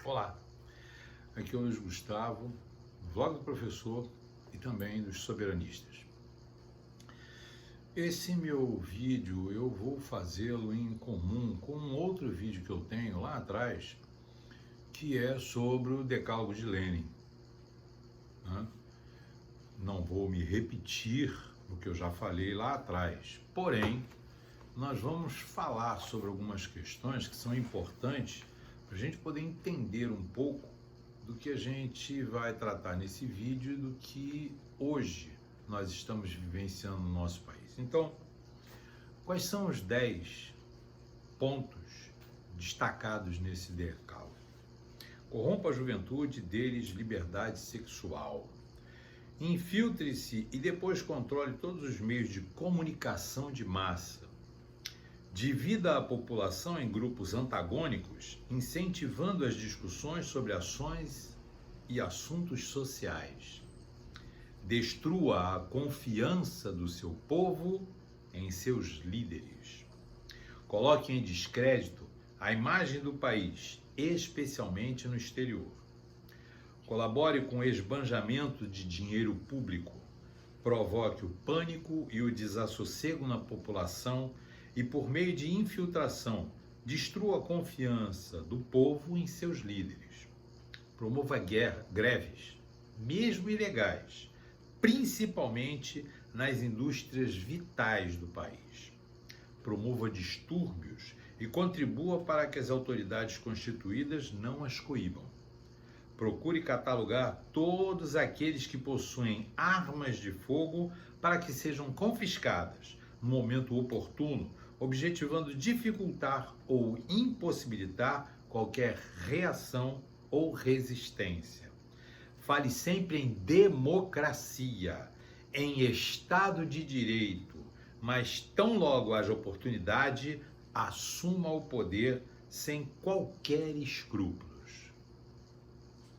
Olá, aqui é o Luiz Gustavo, vlog do professor e também dos soberanistas. Esse meu vídeo eu vou fazê-lo em comum com um outro vídeo que eu tenho lá atrás, que é sobre o Decálogo de Lenin. Não vou me repetir o que eu já falei lá atrás, porém, nós vamos falar sobre algumas questões que são importantes para a gente poder entender um pouco do que a gente vai tratar nesse vídeo e do que hoje nós estamos vivenciando no nosso país. Então, quais são os 10 pontos destacados nesse decálogo? Corrompa a juventude, deles liberdade sexual. Infiltre-se e depois controle todos os meios de comunicação de massa. Divida a população em grupos antagônicos, incentivando as discussões sobre ações e assuntos sociais. Destrua a confiança do seu povo em seus líderes. Coloque em descrédito a imagem do país, especialmente no exterior. Colabore com o esbanjamento de dinheiro público. Provoque o pânico e o desassossego na população e, por meio de infiltração, destrua a confiança do povo em seus líderes. Promova greves, mesmo ilegais, principalmente nas indústrias vitais do país. Promova distúrbios e contribua para que as autoridades constituídas não as coíbam. Procure catalogar todos aqueles que possuem armas de fogo para que sejam confiscadas no momento oportuno, objetivando dificultar ou impossibilitar qualquer reação ou resistência. Fale sempre em democracia, em Estado de Direito, mas tão logo haja oportunidade, assuma o poder sem qualquer escrúpulos.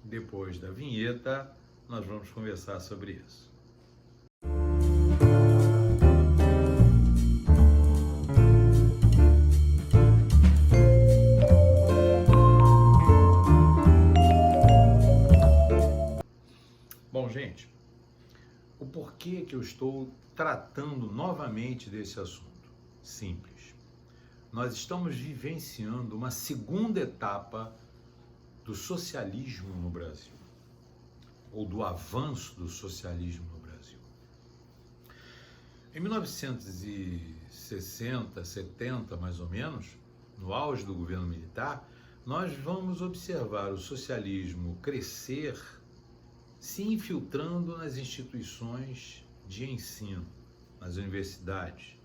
Depois da vinheta, nós vamos conversar sobre isso. Bom, gente, o porquê que eu estou tratando novamente desse assunto? Simples. Nós estamos vivenciando uma segunda etapa do socialismo no Brasil, ou do avanço do socialismo no Brasil. Em 1960, 70, mais ou menos, no auge do governo militar, nós vamos observar o socialismo crescer, se infiltrando nas instituições de ensino, nas universidades.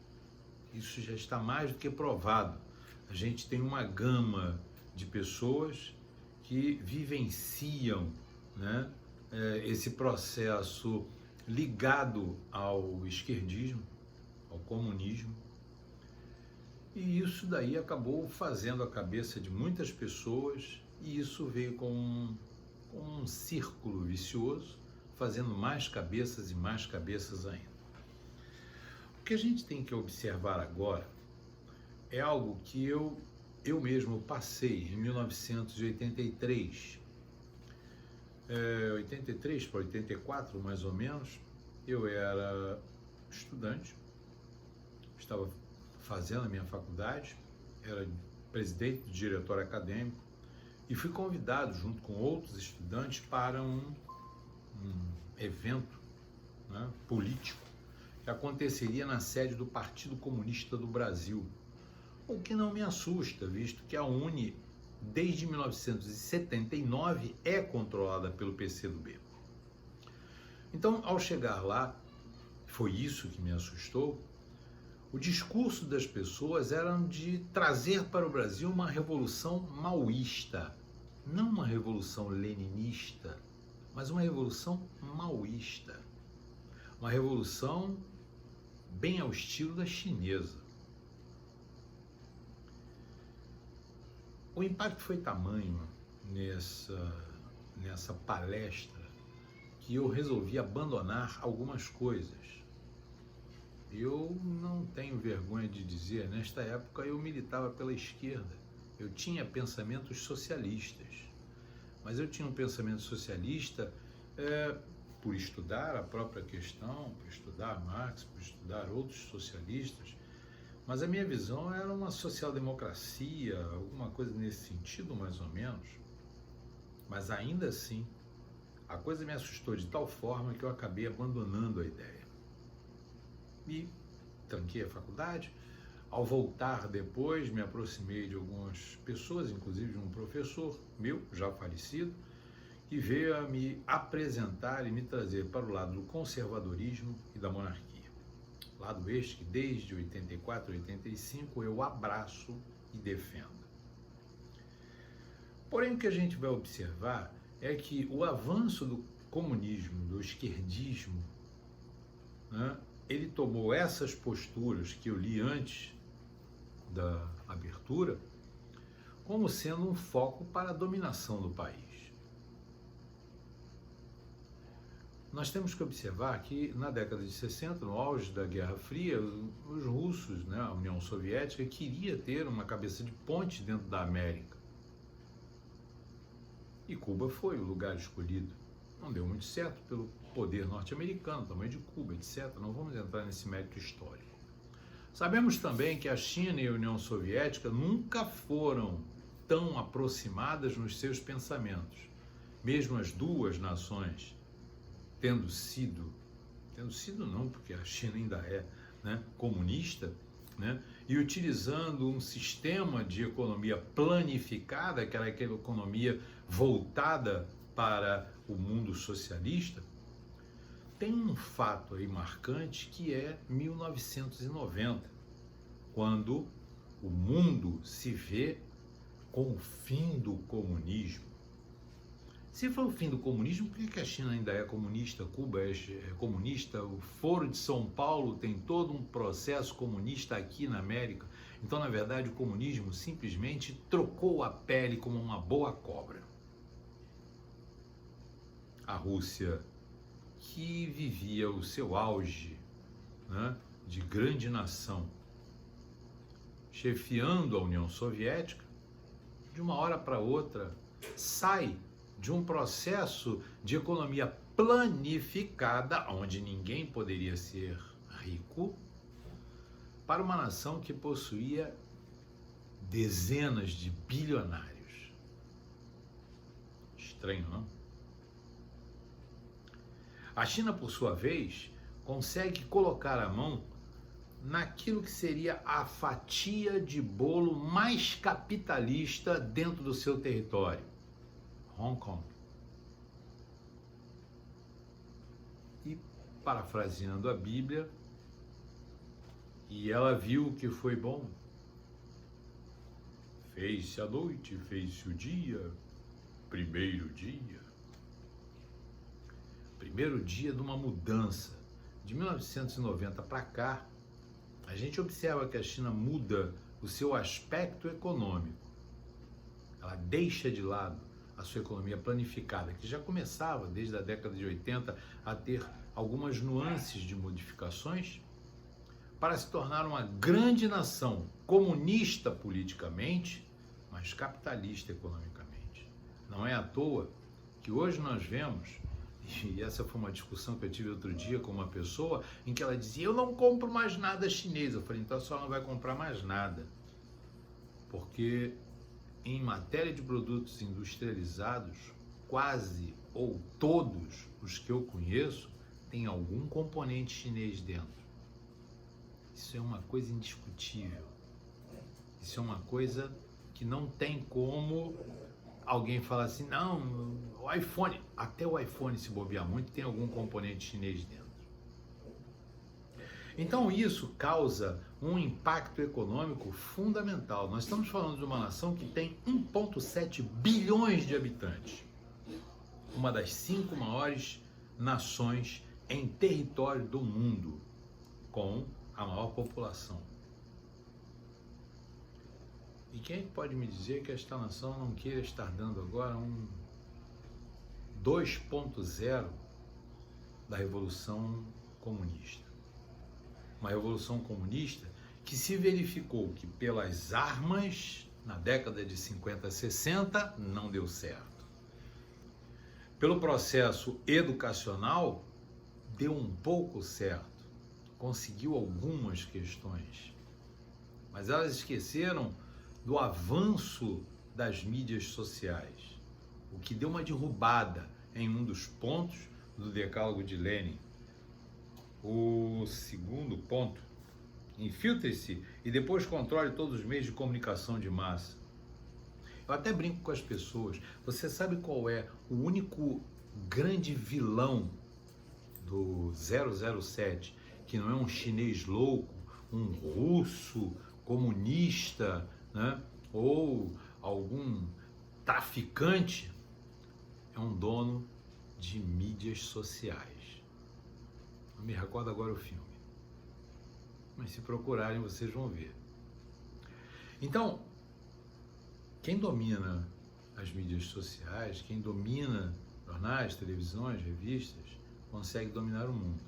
Isso já está mais do que provado. A gente tem uma gama de pessoas que vivenciam, né, esse processo ligado ao esquerdismo, ao comunismo, e isso daí acabou fazendo a cabeça de muitas pessoas, e isso veio com um círculo vicioso, fazendo mais cabeças e mais cabeças ainda. O que a gente tem que observar agora é algo que eu mesmo passei em 1983, 83 para 84 mais ou menos. Eu era estudante, estava fazendo a minha faculdade, era presidente do diretório acadêmico e fui convidado junto com outros estudantes para um evento, né, político que aconteceria na sede do Partido Comunista do Brasil. O que não me assusta, visto que a UNE, desde 1979, é controlada pelo PCdoB. Então, ao chegar lá, foi isso que me assustou, o discurso das pessoas era de trazer para o Brasil uma revolução maoísta, não uma revolução leninista, mas uma revolução maoísta, uma revolução bem ao estilo da chinesa. O impacto foi tamanho nessa palestra que eu resolvi abandonar algumas coisas. Eu não tenho vergonha de dizer, nesta época eu militava pela esquerda, eu tinha pensamentos socialistas. mas eu tinha um pensamento socialista por estudar a própria questão, por estudar Marx, por estudar outros socialistas, mas a minha visão era uma social-democracia, alguma coisa nesse sentido, mais ou menos. Mas ainda assim, a coisa me assustou de tal forma que eu acabei abandonando a ideia. E tranquei a faculdade. Ao voltar depois, me aproximei de algumas pessoas, inclusive de um professor meu, já falecido, que veio a me apresentar e me trazer para o lado do conservadorismo e da monarquia. Lado este que desde 84, 85 eu abraço e defendo. Porém, o que a gente vai observar é que o avanço do comunismo, do esquerdismo, né, ele tomou essas posturas que eu li antes da abertura como sendo um foco para a dominação do país. Nós temos que observar que na década de 60, no auge da Guerra Fria, os russos, né, a União Soviética, queria ter uma cabeça de ponte dentro da América. E Cuba foi o lugar escolhido. Não deu muito certo pelo poder norte-americano, tamanho de Cuba, etc. Não vamos entrar nesse mérito histórico. Sabemos também que a China e a União Soviética nunca foram tão aproximadas nos seus pensamentos. Mesmo as duas nações tendo sido não, porque a China ainda é, né, comunista, né, e utilizando um sistema de economia planificada, que era aquela economia voltada para o mundo socialista, tem um fato aí marcante que é 1990, quando o mundo se vê com o fim do comunismo. Se foi o fim do comunismo, por que a China ainda é comunista, Cuba é comunista, o Foro de São Paulo tem todo um processo comunista aqui na América? Então, na verdade, o comunismo simplesmente trocou a pele como uma boa cobra. A Rússia, que vivia o seu auge, né, de grande nação, chefiando a União Soviética, de uma hora para outra, sai de um processo de economia planificada, onde ninguém poderia ser rico, para uma nação que possuía dezenas de bilionários. Estranho, não? A China, por sua vez, consegue colocar a mão naquilo que seria a fatia de bolo mais capitalista dentro do seu território, Hong Kong. E, parafraseando a Bíblia, e ela viu que foi bom. Fez-se a noite, fez-se o dia, primeiro dia. Primeiro dia de uma mudança. De 1990 para cá, a gente observa que a China muda o seu aspecto econômico. Ela deixa de lado a sua economia planificada, que já começava desde a década de 80 a ter algumas nuances de modificações, para se tornar uma grande nação comunista politicamente, mas capitalista economicamente. Não é à toa que hoje nós vemos, e essa foi uma discussão que eu tive outro dia com uma pessoa, em que ela dizia, eu não compro mais nada chinês. Eu falei, então a senhora não vai comprar mais nada, porque em matéria de produtos industrializados, quase ou todos os que eu conheço têm algum componente chinês dentro. Isso é uma coisa indiscutível. Isso é uma coisa que não tem como alguém falar assim, não, o iPhone, até o iPhone, se bobear muito, tem algum componente chinês dentro. Então isso causa um impacto econômico fundamental. Nós estamos falando de uma nação que tem 1,7 bilhões de habitantes. Uma das 5 maiores nações em território do mundo, com a maior população. E quem pode me dizer que esta nação não queira estar dando agora um 2.0 da Revolução Comunista? Uma revolução comunista que se verificou que pelas armas, na década de 50, 60, não deu certo. pelo processo educacional, deu um pouco certo, conseguiu algumas questões, mas elas esqueceram do avanço das mídias sociais, o que deu uma derrubada em um dos pontos do Decálogo de Lenin. O segundo ponto: infiltre-se e depois controle todos os meios de comunicação de massa. Eu até brinco com as pessoas. Você sabe qual é o único grande vilão do 007, que não é um chinês louco, um russo comunista, né? Ou algum traficante? É um dono de mídias sociais. Não me recordo agora o filme, mas se procurarem vocês vão ver. Então, quem domina as mídias sociais, quem domina jornais, televisões, revistas, consegue dominar o mundo.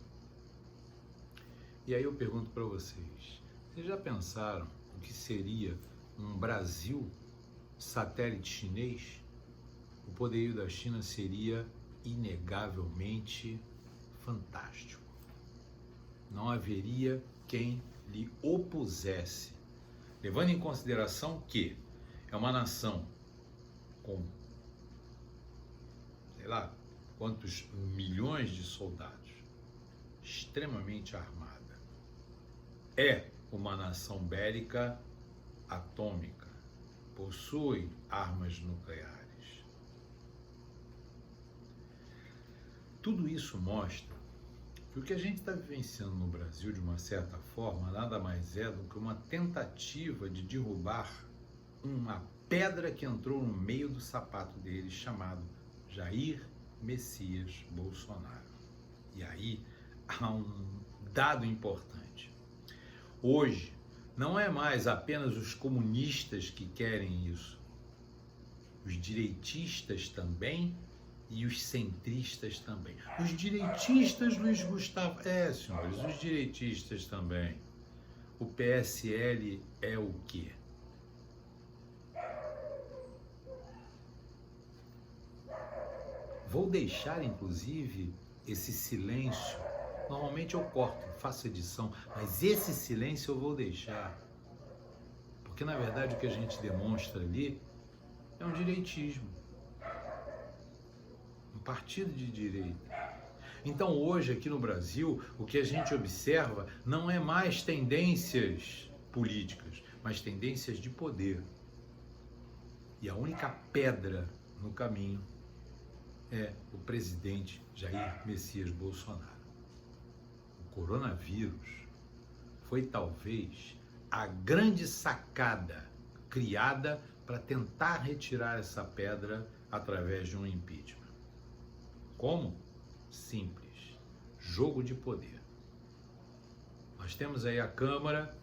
E aí eu pergunto para vocês já pensaram o que seria um Brasil satélite chinês? O poderio da China seria inegavelmente fantástico. Não haveria quem lhe opusesse, levando em consideração que é uma nação com, sei lá, quantos milhões de soldados, extremamente armada. É uma nação bélica atômica, possui armas nucleares. Tudo isso mostra que o que a gente está vivenciando no Brasil, de uma certa forma, nada mais é do que uma tentativa de derrubar uma pedra que entrou no meio do sapato dele, chamado Jair Messias Bolsonaro. E aí há um dado importante. Hoje, não é mais apenas os comunistas que querem isso. Os direitistas também e os centristas também. Os direitistas, Luiz Gustavo... senhores, os direitistas também. O PSL é o quê? Vou deixar, inclusive, esse silêncio. Normalmente eu corto, faço edição, mas esse silêncio eu vou deixar. Porque, na verdade, o que a gente demonstra ali é um direitismo. Um partido de direita. Então, hoje, aqui no Brasil, o que a gente observa não é mais tendências políticas, mas tendências de poder. E a única pedra no caminho é o presidente Jair Messias Bolsonaro. O coronavírus foi talvez a grande sacada criada para tentar retirar essa pedra através de um impeachment. Como? Simples. Jogo de poder. Nós temos aí a Câmara,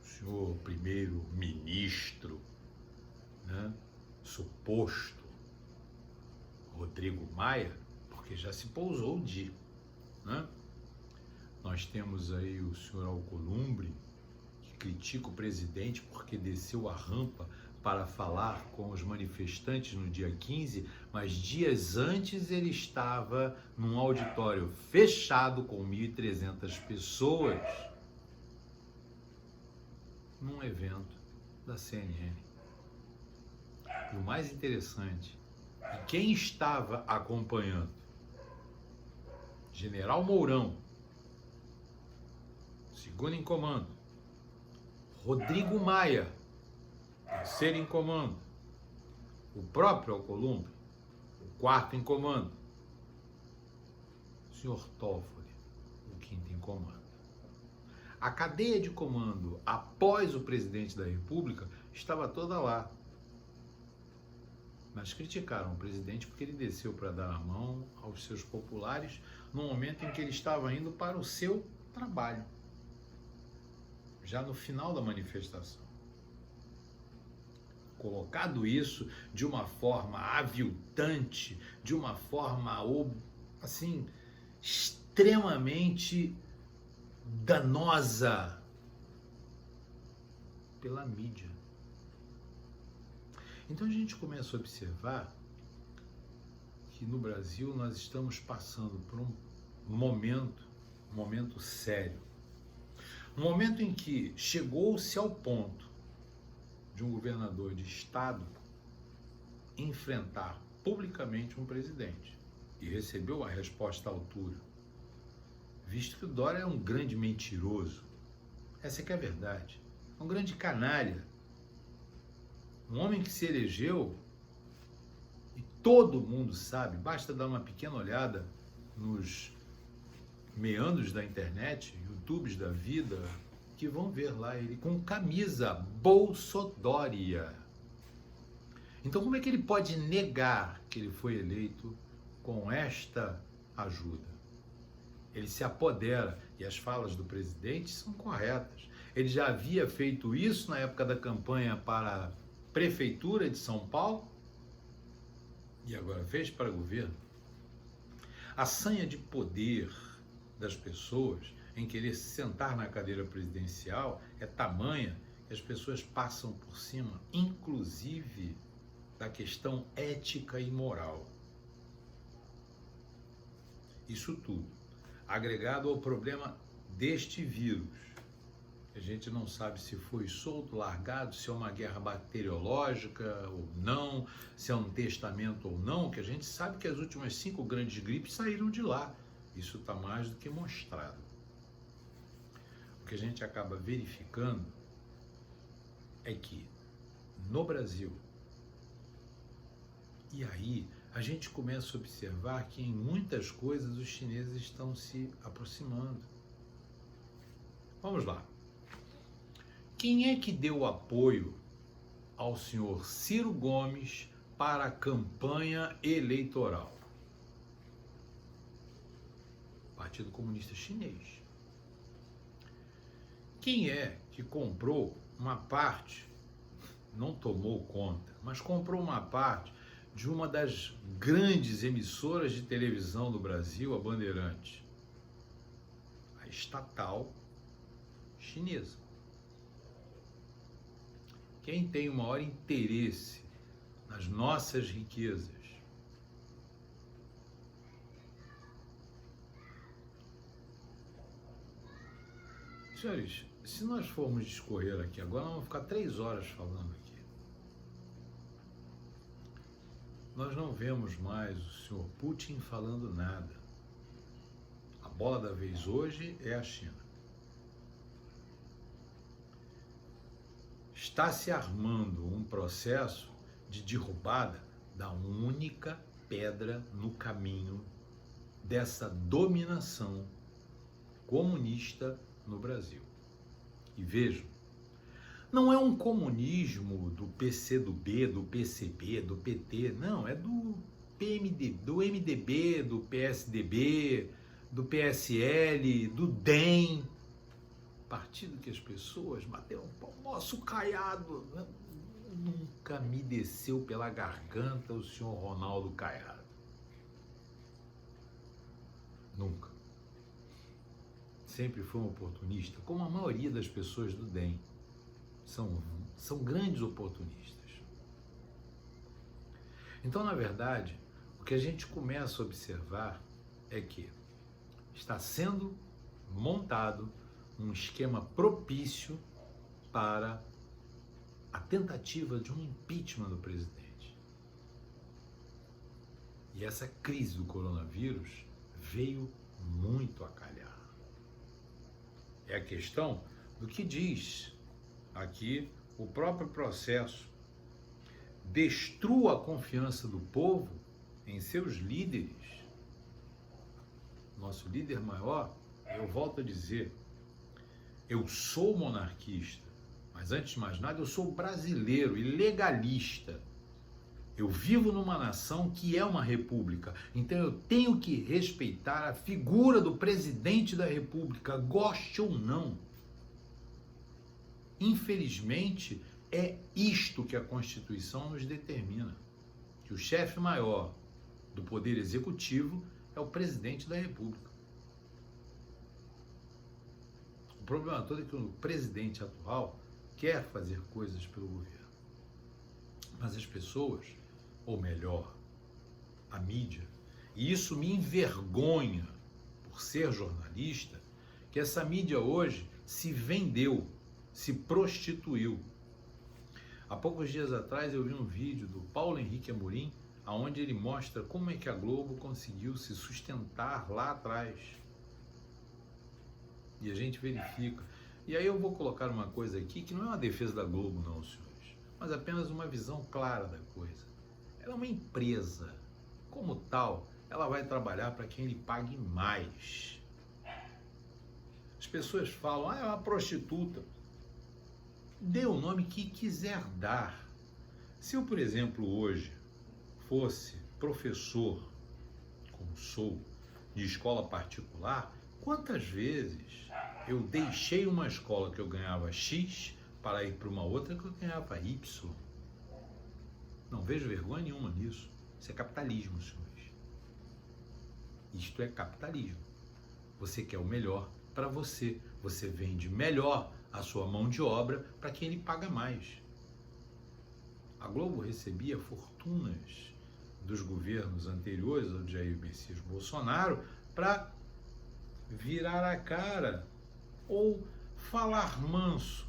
o senhor primeiro-ministro, né, suposto Rodrigo Maia, porque já se pousou né? Nós temos aí o senhor Alcolumbre, que critica o presidente porque desceu a rampa para falar com os manifestantes no dia 15, mas dias antes ele estava num auditório fechado com 1.300 pessoas, num evento da CNN. E o mais interessante, quem estava acompanhando? General Mourão, segundo em comando. Rodrigo Maia, terceiro em comando. O próprio Alcolumbre, o quarto em comando. O senhor Toffoli, o quinto em comando. A cadeia de comando após o presidente da República estava toda lá. Mas criticaram o presidente porque ele desceu para dar a mão aos seus populares no momento em que ele estava indo para o seu trabalho, já no final da manifestação. Colocado isso de uma forma aviltante, de uma forma, assim, extremamente danosa pela mídia. Então a gente começa a observar que no Brasil nós estamos passando por um momento sério. Um momento em que chegou-se ao ponto de um governador de estado enfrentar publicamente um presidente e recebeu a resposta à altura, visto que o Dória é um grande mentiroso. Essa é que é a verdade. É um grande canalha. Um homem que se elegeu, e todo mundo sabe, basta dar uma pequena olhada nos meandros da internet, YouTubes da vida, que vão ver lá ele com camisa Bolsodória. Então como é que ele pode negar que ele foi eleito com esta ajuda? Ele se apodera, e as falas do presidente são corretas. Ele já havia feito isso na época da campanha para a Prefeitura de São Paulo, e agora fez para o governo. A sanha de poder das pessoas em querer se sentar na cadeira presidencial é tamanha que as pessoas passam por cima, inclusive da questão ética e moral. Isso tudo agregado ao problema deste vírus. A gente não sabe se foi solto, largado, se é uma guerra bacteriológica ou não, se é um testamento ou não, que a gente sabe que as últimas 5 grandes gripes saíram de lá. Isso está mais do que mostrado. O que a gente acaba verificando é que no Brasil, e aí a gente começa a observar que em muitas coisas os chineses estão se aproximando. Vamos lá. Quem é que deu apoio ao senhor Ciro Gomes para a campanha eleitoral? Partido Comunista Chinês. Quem é que comprou uma parte, não tomou conta, mas comprou uma parte de uma das grandes emissoras de televisão do Brasil, a Bandeirantes? A estatal chinesa. Quem tem o maior interesse nas nossas riquezas? Senhores, se nós formos discorrer aqui agora, nós vamos ficar 3 horas falando aqui. Nós não vemos mais o senhor Putin falando nada. A bola da vez hoje é a China. Está se armando um processo de derrubada da única pedra no caminho dessa dominação comunista no Brasil. E vejam, não é um comunismo do PCdoB, do PCB, do PT, não, é do MDB, do PSDB, do PSL, do DEM, partido que as pessoas bateram um pau. Nosso Caiado, né? Nunca me desceu pela garganta o senhor Ronaldo Caiado. Nunca. Sempre foi um oportunista, como a maioria das pessoas do DEM. São grandes oportunistas. Então, na verdade, o que a gente começa a observar é que está sendo montado um esquema propício para a tentativa de um impeachment do presidente. E essa crise do coronavírus veio muito a calhar. É a questão do que diz aqui o próprio processo. Destrua a confiança do povo em seus líderes. Nosso líder maior, eu volto a dizer, eu sou monarquista, mas antes de mais nada eu sou brasileiro e legalista. Eu vivo numa nação que é uma república, então eu tenho que respeitar a figura do presidente da república, goste ou não. Infelizmente, é isto que a Constituição nos determina, que o chefe maior do Poder Executivo é o presidente da república. O problema todo é que o presidente atual quer fazer coisas pelo governo, mas as pessoas, ou melhor, a mídia. E isso me envergonha, por ser jornalista, que essa mídia hoje se vendeu, se prostituiu. Há poucos dias atrás eu vi um vídeo do Paulo Henrique Amorim, onde ele mostra como é que a Globo conseguiu se sustentar lá atrás. E a gente verifica. E aí eu vou colocar uma coisa aqui que não é uma defesa da Globo, não, senhores, mas apenas uma visão clara da coisa. Ela é uma empresa. Como tal, ela vai trabalhar para quem lhe pague mais. As pessoas falam, é uma prostituta. Dê o nome que quiser dar. Se eu, por exemplo, hoje fosse professor, como sou, de escola particular, quantas vezes eu deixei uma escola que eu ganhava X para ir para uma outra que eu ganhava Y? Não vejo vergonha nenhuma nisso. Isso é capitalismo, senhores. Isto é capitalismo. Você quer o melhor para você. Você vende melhor a sua mão de obra para quem lhe paga mais. A Globo recebia fortunas dos governos anteriores ao de Jair Messias Bolsonaro para virar a cara ou falar manso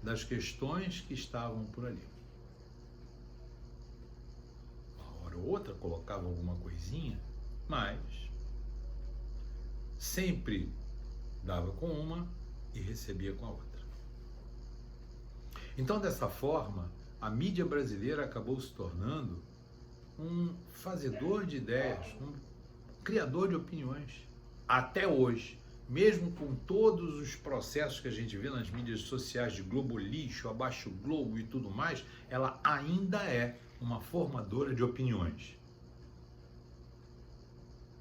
das questões que estavam por ali. Uma hora ou outra colocava alguma coisinha, mas sempre dava com uma e recebia com a outra. Então, dessa forma, a mídia brasileira acabou se tornando um fazedor de ideias, um criador de opiniões. Até hoje, mesmo com todos os processos que a gente vê nas mídias sociais de Globo lixo, abaixo Globo e tudo mais, ela ainda é uma formadora de opiniões.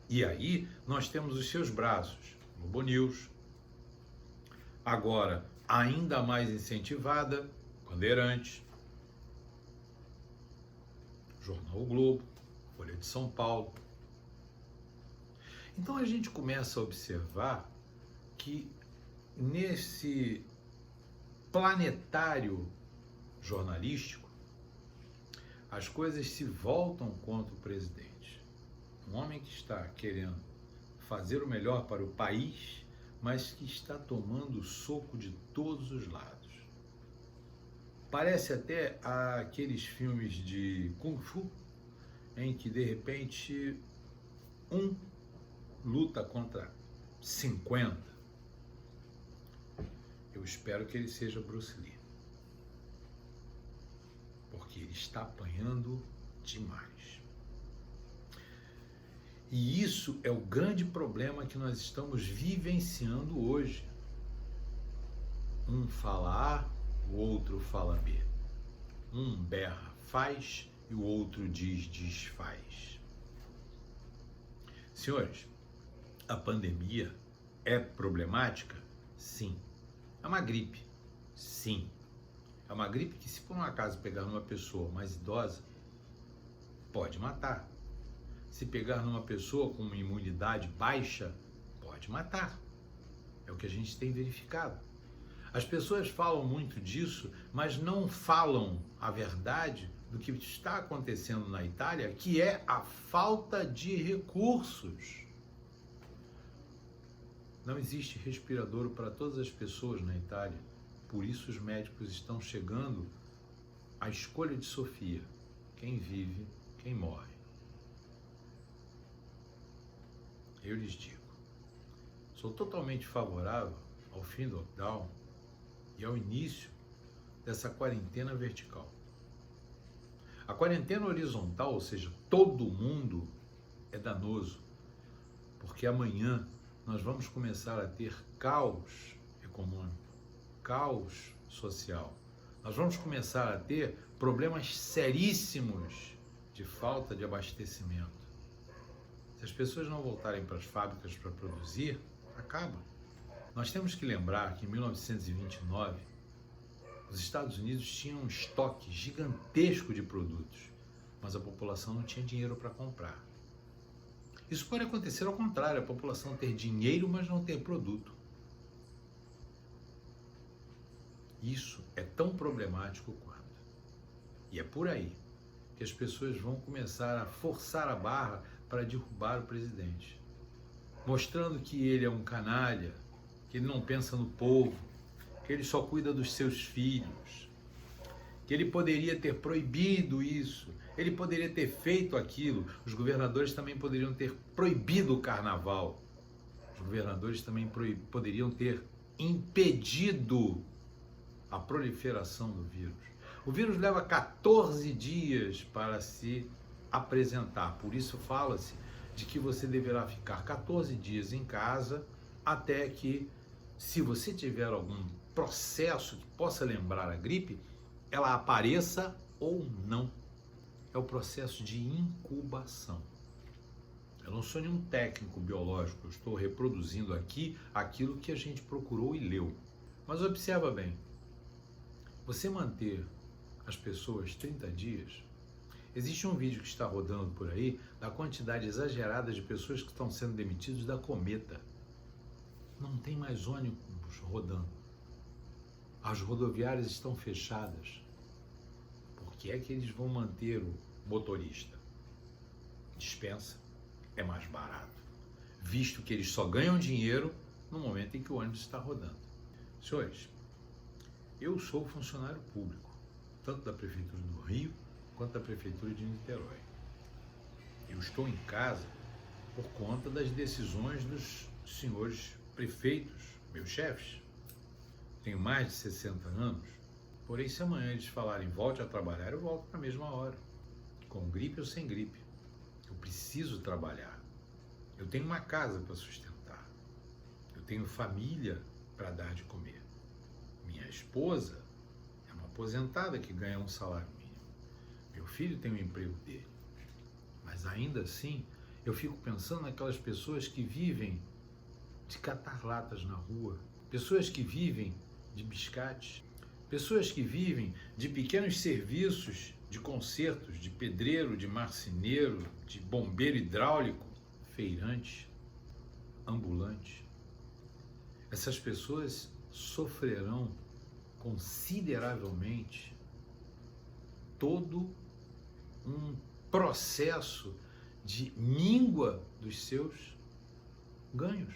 E aí nós temos os seus braços, Globo News, agora ainda mais incentivada, Bandeirantes, Jornal O Globo, Folha de São Paulo. Então a gente começa a observar que nesse planetário jornalístico as coisas se voltam contra o presidente. Um homem que está querendo fazer o melhor para o país, mas que está tomando soco de todos os lados. Parece até aqueles filmes de Kung Fu, em que de repente um luta contra 50. Eu espero que ele seja Bruce Lee, porque ele está apanhando demais. E isso é o grande problema que nós estamos vivenciando hoje. Um fala A, o outro fala B. Um berra faz e o outro desfaz. Senhores, a pandemia é problemática? Sim. É uma gripe? Sim. É uma gripe que, se por um acaso pegar numa pessoa mais idosa, pode matar. Se pegar numa pessoa com uma imunidade baixa, pode matar. É o que a gente tem verificado. As pessoas falam muito disso, mas não falam a verdade do que está acontecendo na Itália, que é a falta de recursos. Não existe respirador para todas as pessoas na Itália. Por isso os médicos estão chegando à escolha de Sofia. Quem vive, quem morre. Eu lhes digo, sou totalmente favorável ao fim do lockdown e ao início dessa quarentena vertical. A quarentena horizontal, ou seja, todo mundo, é danoso, porque amanhã nós vamos começar a ter caos econômico, caos social. Nós vamos começar a ter problemas seríssimos de falta de abastecimento. Se as pessoas não voltarem para as fábricas para produzir, acaba. Nós temos que lembrar que em 1929, os Estados Unidos tinham um estoque gigantesco de produtos, mas a população não tinha dinheiro para comprar. Isso pode acontecer ao contrário, a população ter dinheiro, mas não ter produto. Isso é tão problemático quanto. E é por aí que as pessoas vão começar a forçar a barra para derrubar o presidente, mostrando que ele é um canalha, que ele não pensa no povo, que ele só cuida dos seus filhos, que ele poderia ter proibido isso, ele poderia ter feito aquilo. Os governadores também poderiam ter proibido o carnaval. Os governadores também poderiam ter impedido a proliferação do vírus. O vírus leva 14 dias para se apresentar, por isso fala-se de que você deverá ficar 14 dias em casa até que, se você tiver algum processo que possa lembrar a gripe, ela apareça ou não. É o processo de incubação. Eu não sou nenhum técnico biológico, eu estou reproduzindo aqui aquilo que a gente procurou e leu. Mas observa bem, você manter as pessoas 30 dias, existe um vídeo que está rodando por aí da quantidade exagerada de pessoas que estão sendo demitidas da Cometa. Não tem mais ônibus rodando. As rodoviárias estão fechadas. Por que é que eles vão manter o motorista? Dispensa, é mais barato, visto que eles só ganham dinheiro no momento em que o ônibus está rodando. Senhores, eu sou funcionário público, tanto da Prefeitura do Rio quanto da Prefeitura de Niterói. Eu estou em casa por conta das decisões dos senhores prefeitos, meus chefes. Tenho mais de 60 anos, porém se amanhã eles falarem volte a trabalhar, eu volto na mesma hora, com gripe ou sem gripe. Eu preciso trabalhar. Eu tenho uma casa para sustentar. Eu tenho família para dar de comer. Minha esposa é uma aposentada que ganha um salário mínimo. Meu filho tem um emprego dele. Mas ainda assim, eu fico pensando naquelas pessoas que vivem de catar latas na rua, pessoas que vivem de biscates, pessoas que vivem de pequenos serviços de consertos, de pedreiro, de marceneiro, de bombeiro hidráulico, feirante, ambulante. Essas pessoas sofrerão consideravelmente todo um processo de míngua dos seus ganhos.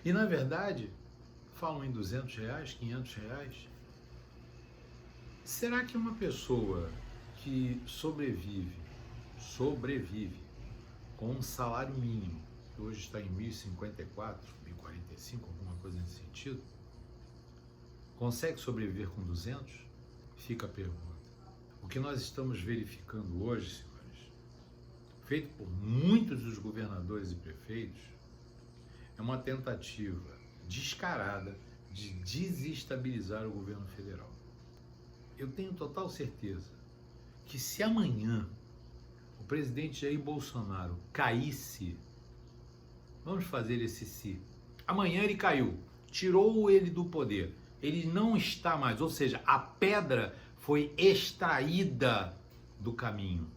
E, na verdade, falam em R$200, R$500. Será que uma pessoa que sobrevive com um salário mínimo, que hoje está em 1.054, 1.045, alguma coisa nesse sentido, consegue sobreviver com 200? Fica a pergunta. O que nós estamos verificando hoje, senhores, feito por muitos dos governadores e prefeitos, é uma tentativa descarada de desestabilizar o governo federal. Eu tenho total certeza que se amanhã o presidente Jair Bolsonaro caísse, vamos fazer esse se, amanhã ele caiu, tirou ele do poder, ele não está mais, ou seja, a pedra foi extraída do caminho,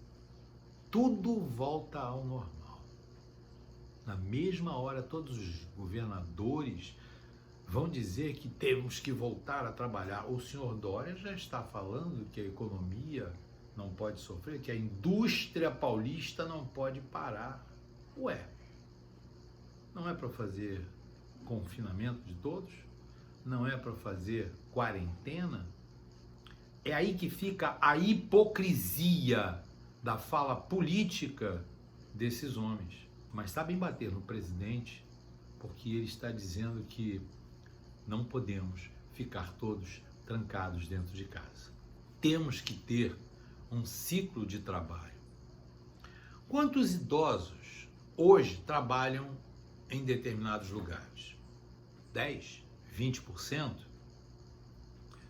tudo volta ao normal. Na mesma hora, todos os governadores vão dizer que temos que voltar a trabalhar. O senhor Dória já está falando que a economia não pode sofrer, que a indústria paulista não pode parar. Ué, não é para fazer confinamento de todos? Não é para fazer quarentena? É aí que fica a hipocrisia da fala política desses homens. Mas sabem bater no presidente porque ele está dizendo que não podemos ficar todos trancados dentro de casa. Temos que ter um ciclo de trabalho. Quantos idosos hoje trabalham em determinados lugares? 10? 20%?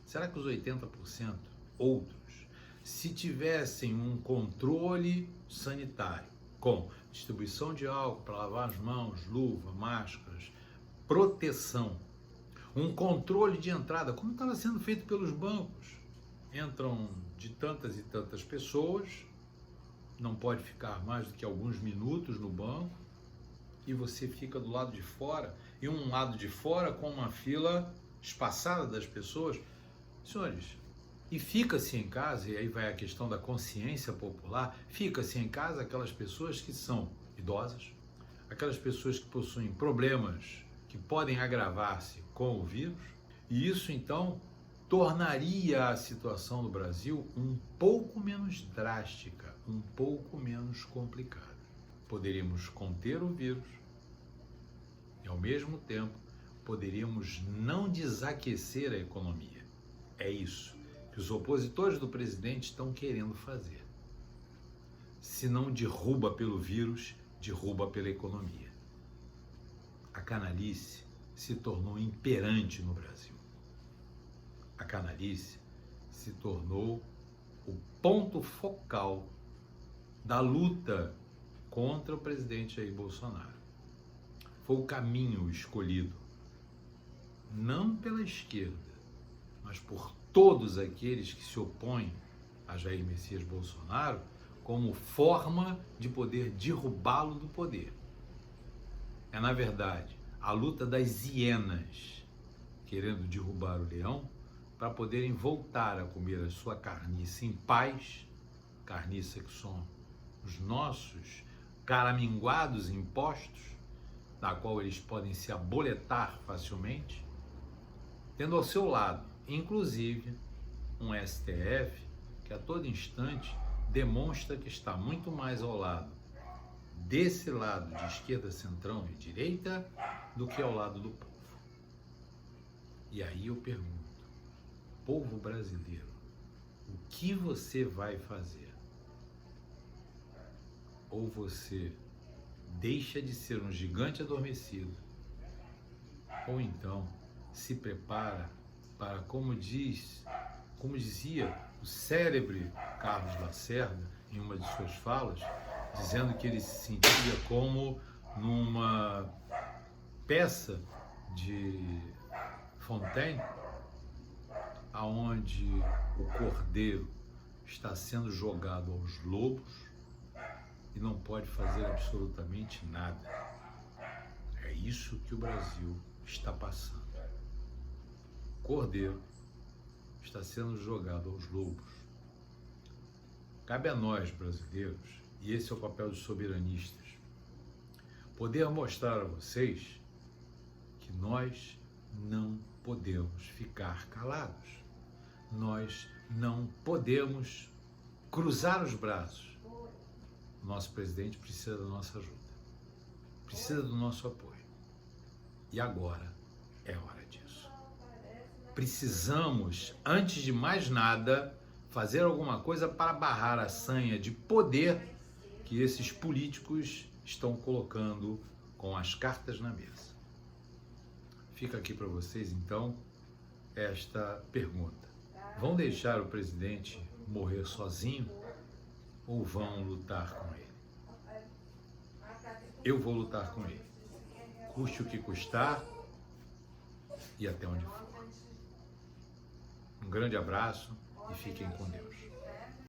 Será que os 80% outros, se tivessem um controle sanitário, com distribuição de álcool para lavar as mãos, luva, máscaras, proteção, um controle de entrada, como estava sendo feito pelos bancos. Entram de tantas e tantas pessoas, não pode ficar mais do que alguns minutos no banco, e você fica do lado de fora, e um lado de fora com uma fila espaçada das pessoas. Senhores, E fica-se em casa, e aí vai a questão da consciência popular, fica-se em casa aquelas pessoas que são idosas, aquelas pessoas que possuem problemas que podem agravar-se com o vírus, e isso então tornaria a situação do Brasil um pouco menos drástica, um pouco menos complicada. Poderíamos conter o vírus e, ao mesmo tempo, poderíamos não desaquecer a economia. É isso que os opositores do presidente estão querendo fazer. Se não derruba pelo vírus, derruba pela economia. A canalice se tornou imperante no Brasil. A canalice se tornou o ponto focal da luta contra o presidente Jair Bolsonaro. Foi o caminho escolhido, não pela esquerda, mas por todos aqueles que se opõem a Jair Messias Bolsonaro como forma de poder derrubá-lo do poder. É, na verdade, a luta das hienas querendo derrubar o leão para poderem voltar a comer a sua carniça em paz, carniça que são os nossos caraminguados impostos, da qual eles podem se aboletar facilmente, tendo ao seu lado, inclusive, um STF que a todo instante demonstra que está muito mais ao lado desse lado de esquerda, centrão e direita do que ao lado do povo. E aí eu pergunto, povo brasileiro, o que você vai fazer? Ou você deixa de ser um gigante adormecido, ou então se prepara para, como dizia o célebre Carlos Lacerda em uma de suas falas, dizendo que ele se sentia como numa peça de Fontaine, aonde o cordeiro está sendo jogado aos lobos e não pode fazer absolutamente nada. É isso que o Brasil está passando. O cordeiro está sendo jogado aos lobos. Cabe a nós, brasileiros, e esse é o papel dos soberanistas, poder mostrar a vocês que nós não podemos ficar calados. Nós não podemos cruzar os braços. O nosso presidente precisa da nossa ajuda, precisa do nosso apoio. E agora é hora disso. Precisamos, antes de mais nada, fazer alguma coisa para barrar a sanha de poder que esses políticos estão colocando com as cartas na mesa. Fica aqui para vocês, então, esta pergunta. Vão deixar o presidente morrer sozinho ou vão lutar com ele? Eu vou lutar com ele, custe o que custar e até onde for. Um grande abraço e fiquem com Deus.